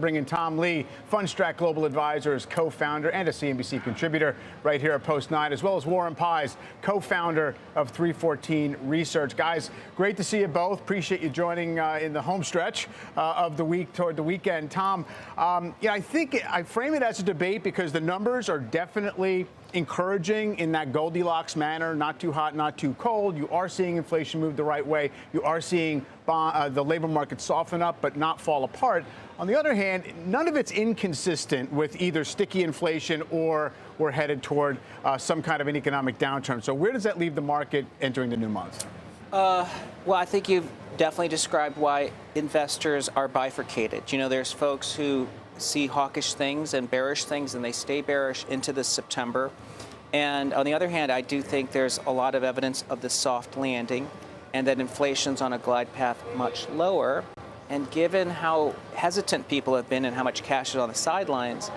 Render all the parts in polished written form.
Bring in Tom Lee, Fundstrat Global Advisors, co-founder and a CNBC contributor right here at Post 9, as well as Warren Pies, co-founder of 314 Research. Guys, great to see you both. Appreciate you joining in the home stretch of the week toward the weekend. Tom, I think I frame it as a debate because the numbers are definitely encouraging in that Goldilocks manner, not too hot, not too cold. You are seeing inflation move the right way. You are seeing the labor market soften up but not fall apart. On the other hand, none of it's inconsistent with either sticky inflation or we're headed toward some kind of an economic downturn. So where does that leave the market entering the new month? Well, I think you've definitely described why investors are bifurcated. You know, there's folks who see hawkish things and bearish things, and they stay bearish into this September. And on the other hand, I do think there's a lot of evidence of the soft landing and that inflation's on a glide path much lower. And given how hesitant people have been and how much cash is on the sidelines,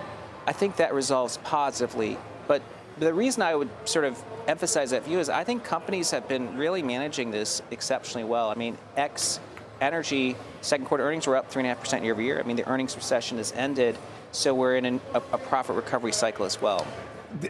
I think that resolves positively. But the reason I would sort of emphasize that view is I think companies have been really managing this exceptionally well. I mean, energy second quarter earnings were up 3.5% year over year. I mean, the earnings recession has ended, so we're in a profit recovery cycle as well.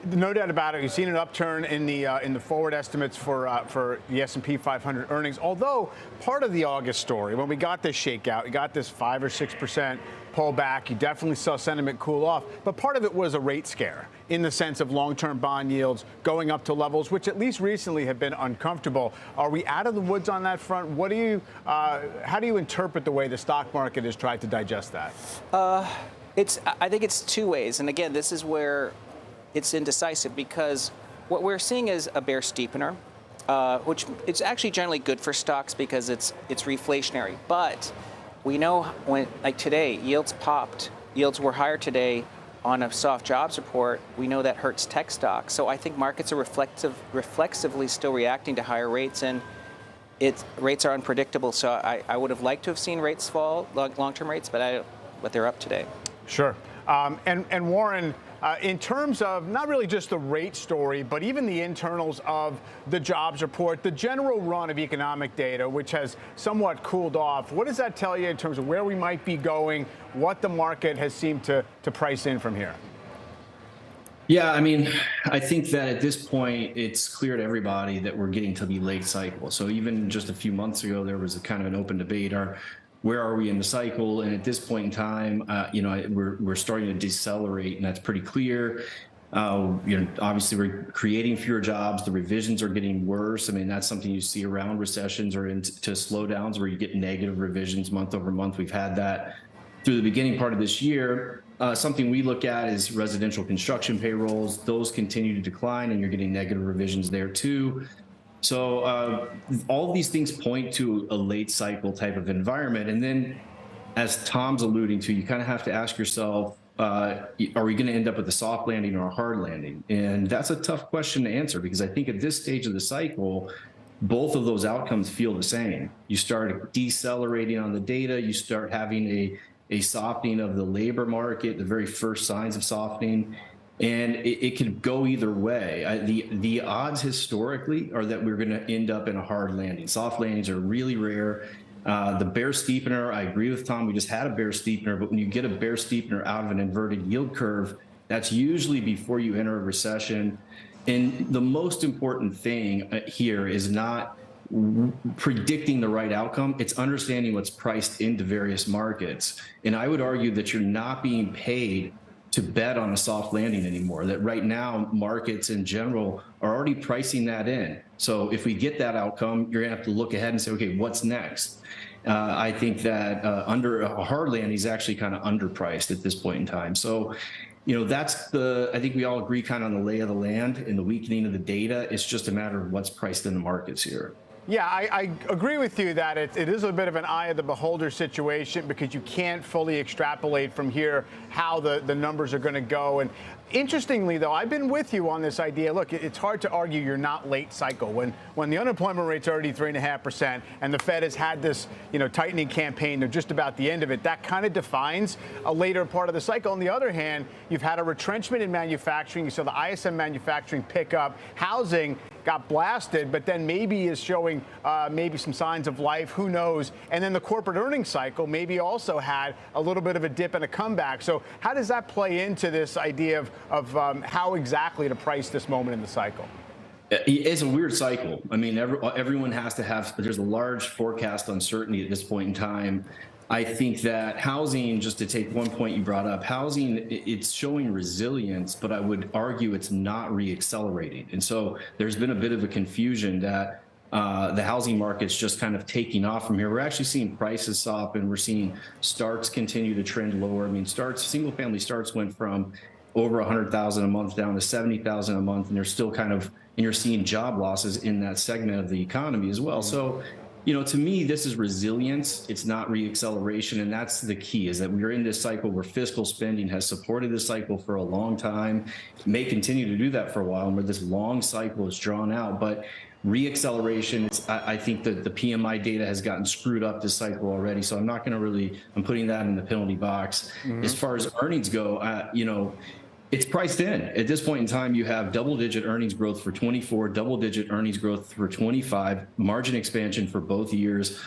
No doubt about it. You've seen an upturn in the forward estimates for the S&P 500 earnings. Although part of the August story, when we got this shakeout, we got this 5 or 6% pullback. You definitely saw sentiment cool off. But part of it was a rate scare in the sense of long-term bond yields going up to levels which at least recently have been uncomfortable. Are we out of the woods on that front? How do you interpret the way the stock market has tried to digest that? I think it's two ways. And again, this is where it's indecisive because what we're seeing is a bear steepener, which it's actually generally good for stocks because it's reflationary. But we know when, like today, yields popped. Yields were higher today on a soft jobs report. We know that hurts tech stocks. So I think markets are reflexively still reacting to higher rates, and rates are unpredictable. So I would have liked to have seen rates fall, long-term rates, but they're up today. Sure. And Warren, in terms of not really just the rate story, but even the internals of the jobs report, the general run of economic data, which has somewhat cooled off, what does that tell you in terms of where we might be going, what the market has seemed to price in from here? Yeah, I mean, I think that at this point, it's clear to everybody that we're getting to the late cycle. So even just a few months ago, there was a kind of an open debate. Where are we in the cycle? And at this point in time, we're starting to decelerate, and that's pretty clear. Obviously, we're creating fewer jobs. The revisions are getting worse. I mean, that's something you see around recessions or into slowdowns where you get negative revisions month over month. We've had that through the beginning part of this year. Something we look at is residential construction payrolls. Those continue to decline, and you're getting negative revisions there too. So all of these things point to a late cycle type of environment. And then, as Tom's alluding to, you kind of have to ask yourself, are we going to end up with a soft landing or a hard landing? And that's a tough question to answer because I think at this stage of the cycle, both of those outcomes feel the same. You start decelerating on the data. You start having a softening of the labor market, the very first signs of softening. And it could go either way. The odds historically are that we're going to end up in a hard landing. Soft landings are really rare. The bear steepener, I agree with Tom. We just had a bear steepener, but when you get a bear steepener out of an inverted yield curve, that's usually before you enter a recession. And the most important thing here is not predicting the right outcome. It's understanding what's priced into various markets. And I would argue that you're not being paid to bet on a soft landing anymore, that right now markets in general are already pricing that in. So if we get that outcome, you're gonna have to look ahead and say, okay, what's next? I think that under a hard landing is actually kind of underpriced at this point in time. So, I think we all agree kind of on the lay of the land and the weakening of the data. It's just a matter of what's priced in the markets here. Yeah, I agree with you that it is a bit of an eye of the beholder situation because you can't fully extrapolate from here how the numbers are going to go. And interestingly, though, I've been with you on this idea. Look, it's hard to argue you're not late cycle when the unemployment rate's already 3.5% and the Fed has had this tightening campaign. They're just about the end of it. That kind of defines a later part of the cycle. On the other hand, you've had a retrenchment in manufacturing. You saw the ISM manufacturing pick up. Housing got blasted, but then maybe is showing maybe some signs of life. Who knows? And then the corporate earnings cycle maybe also had a little bit of a dip and a comeback. So how does that play into this idea of how exactly to price this moment in the cycle? It's a weird cycle. I mean, everyone has to have, there's a large forecast uncertainty at this point in time. I think that housing, just to take one point you brought up, housing, it's showing resilience, but I would argue it's not reaccelerating. And so there's been a bit of a confusion that the housing market's just kind of taking off from here. We're actually seeing prices soften. We're seeing starts continue to trend lower. I mean, single family starts went from over 100,000 a month down to 70,000 a month, and they're still kind of, and you're seeing job losses in that segment of the economy as well. So, to me, this is resilience. It's not reacceleration. And that's the key, is that we're in this cycle where fiscal spending has supported this cycle for a long time. It may continue to do that for a while, and where this long cycle is drawn out. But reacceleration, I think that the PMI data has gotten screwed up this cycle already. So I'm not going to I'm putting that in the penalty box. As far as earnings go, it's priced in. At this point in time, you have double-digit earnings growth for 24, double-digit earnings growth for 25, margin expansion for both years.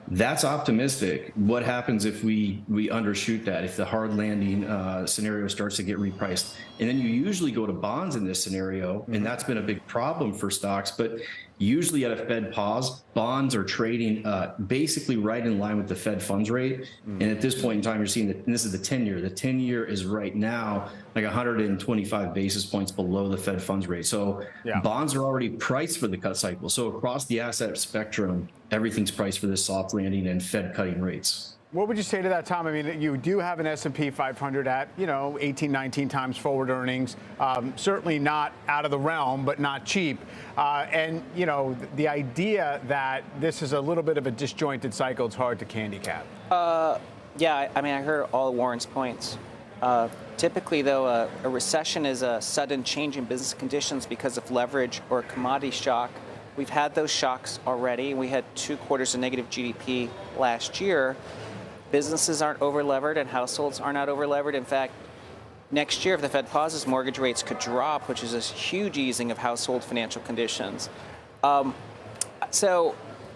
That's optimistic. What happens if we undershoot that, if the hard landing scenario starts to get repriced? And then you usually go to bonds in this scenario, and that's been a big problem for stocks. But usually at a Fed pause, bonds are trading basically right in line with the Fed funds rate. And at this point in time, you're seeing that, and this is the 10-year. The 10-year is right now like 125 basis points below the Fed funds rate. So bonds are already priced for the cut cycle. So across the asset spectrum, everything's priced for this soft landing and Fed cutting rates. What would you say to that, Tom? I mean, you do have an S&P 500 at, 18, 19 times forward earnings. Certainly not out of the realm, but not cheap. And, the idea that this is a little bit of a disjointed cycle, it's hard to handicap. Yeah, I mean, I heard all Warren's points. Typically, though, a recession is a sudden change in business conditions because of leverage or a commodity shock. We've had those shocks already. We had 2 quarters of negative GDP last year. Businesses aren't over-levered and households are not over-levered. In fact, next year, if the Fed pauses, mortgage rates could drop, which is a huge easing of household financial conditions. And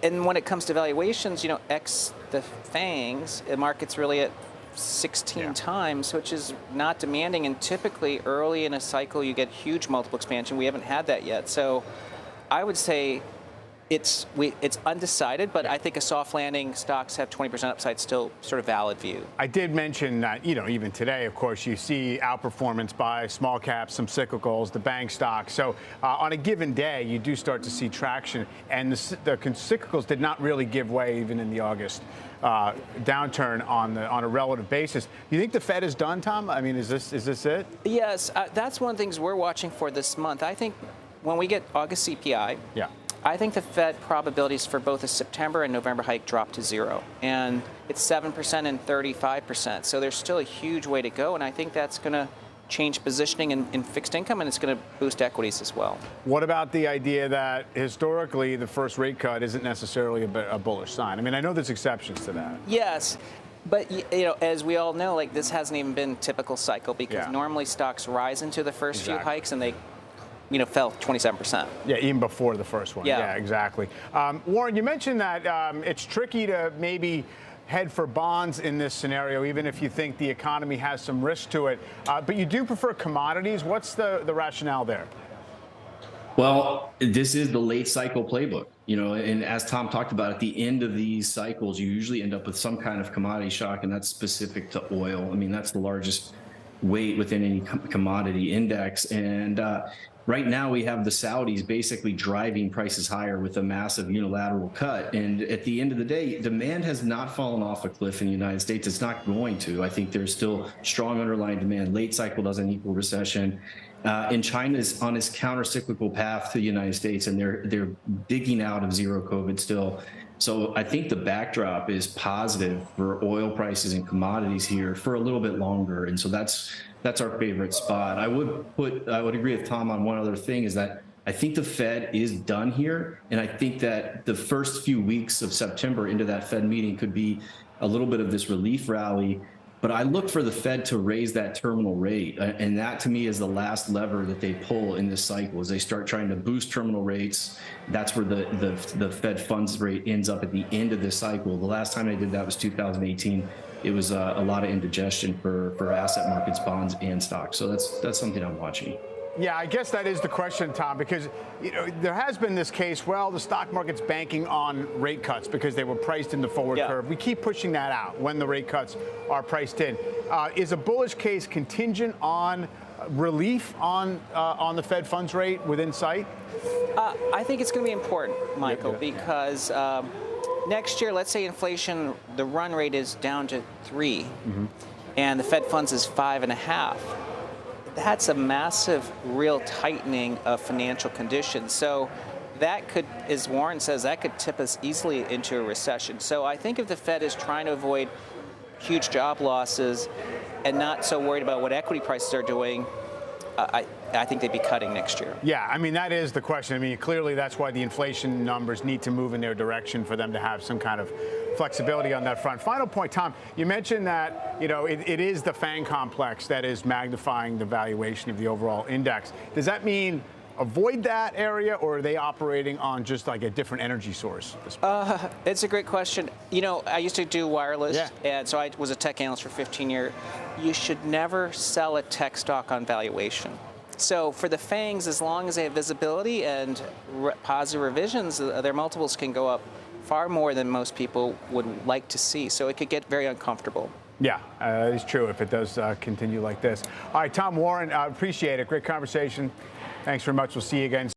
when it comes to valuations, ex the FANGs, the market's really at 16 times, which is not demanding. And typically, early in a cycle, you get huge multiple expansion. We haven't had that yet. So I would say it's undecided, but I think a soft landing, stocks have 20% upside, still sort of valid view. I did mention that, even today, of course, you see outperformance by small caps, some cyclicals, the bank stocks. So on a given day, you do start to see traction. And the cyclicals did not really give way even in the August downturn on a relative basis. Do you think the Fed is done, Tom? I mean, is this it? Yes, that's one of the things we're watching for this month. I think when we get August CPI, I think the Fed probabilities for both a September and November hike drop to 0. And it's 7% and 35%. So there's still a huge way to go. And I think that's going to change positioning in fixed income, and it's going to boost equities as well. What about the idea that historically the first rate cut isn't necessarily a bullish sign? I mean, I know there's exceptions to that. Yes. But, as we all know, this hasn't even been typical cycle, because normally stocks rise into the first few hikes and they fell 27%. Yeah, even before the first one. Yeah, exactly. Warren, you mentioned that it's tricky to maybe head for bonds in this scenario, even if you think the economy has some risk to it. But you do prefer commodities. What's the rationale there? Well, this is the late cycle playbook, and as Tom talked about, at the end of these cycles, you usually end up with some kind of commodity shock, and that's specific to oil. I mean, that's the largest weight within any commodity index. And right now we have the Saudis basically driving prices higher with a massive unilateral cut. And at the end of the day, demand has not fallen off a cliff in the United States. It's not going to. I think there's still strong underlying demand. Late cycle doesn't equal recession. And China is on its counter-cyclical path to the United States, and they're digging out of zero COVID still. So I think the backdrop is positive for oil prices and commodities here for a little bit longer. And so that's our favorite spot. I would agree with Tom on one other thing, is that I think the Fed is done here. And I think that the first few weeks of September into that Fed meeting could be a little bit of this relief rally. But I look for the Fed to raise that terminal rate. And that to me is the last lever that they pull in this cycle. As they start trying to boost terminal rates, that's where the Fed funds rate ends up at the end of this cycle. The last time they did that was 2018. It was a lot of indigestion for asset markets, bonds, and stocks. So that's something I'm watching. Yeah, I guess that is the question, Tom, because there has been this case, well, the stock market's banking on rate cuts because they were priced in the forward curve. We keep pushing that out when the rate cuts are priced in. Is a bullish case contingent on relief on the Fed funds rate within sight? I think it's going to be important, Michael, because next year, let's say inflation, the run rate is down to 3, and the Fed funds is 5.5. That's a massive, real tightening of financial conditions. So that could, as Warren says, that could tip us easily into a recession. So I think if the Fed is trying to avoid huge job losses and not so worried about what equity prices are doing, I think they'd be cutting next year. Yeah, I mean, that is the question. I mean, clearly that's why the inflation numbers need to move in their direction for them to have some kind of flexibility on that front. Final point, Tom, you mentioned that, it is the FANG complex that is magnifying the valuation of the overall index. Does that mean avoid that area, or are they operating on just like a different energy source? It's a great question. I used to do wireless, and so I was a tech analyst for 15 years. You should never sell a tech stock on valuation. So for the FANGs, as long as they have visibility and positive revisions, their multiples can go up far more than most people would like to see. So it could get very uncomfortable. Yeah, it's true if it does continue like this. All right, Tom Warren, appreciate it. Great conversation. Thanks very much. We'll see you again.